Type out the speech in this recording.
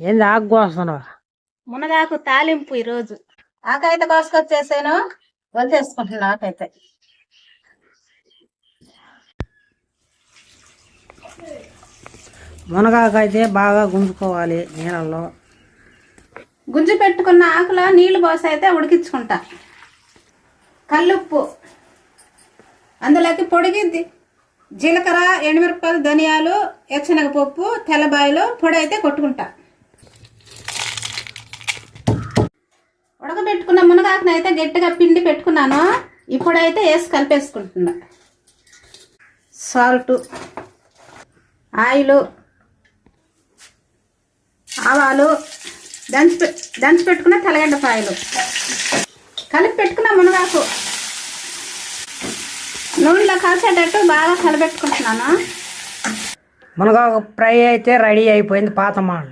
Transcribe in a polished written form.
ఏంది ఆకు కోస్తున్నావు? మునగాకు తాలింపు ఈరోజు. ఆకైతే కోసుకొచ్చేసాను, వదిలేసుకుంటున్నా. ఆకైతే మునగాకు అయితే బాగా గుంజుకోవాలి నీళ్ళల్లో. గుంజి పెట్టుకున్న ఆకులో నీళ్లు పోసి అయితే ఉడికించుకుంటా. కల్లుప్పు, అందులోకి పొడిగి జీలకర్ర, ఎండుమిరపకాయలు, ధనియాలు, ఎచ్చనగపప్పు, తెల్లబాయలు పొడి అయితే కొట్టుకుంటా. ఉడకబెట్టుకున్న మునగాకుని అయితే గట్టిగా పిండి పెట్టుకున్నాను. ఇప్పుడైతే వేసి కలిపేసుకుంటున్నా. సాల్టు, ఆయిలు, ఆవాలు, దంచి పెట్టుకున్న తెల్లగడ్డపాయలు, కలిపి పెట్టుకున్న మునగాకు నూనెలో కలిసేటట్టు బాగా కలిపెట్టుకుంటున్నాను. మునగాకు ఫ్రై అయితే రెడీ అయిపోయింది, పాత మోడల్.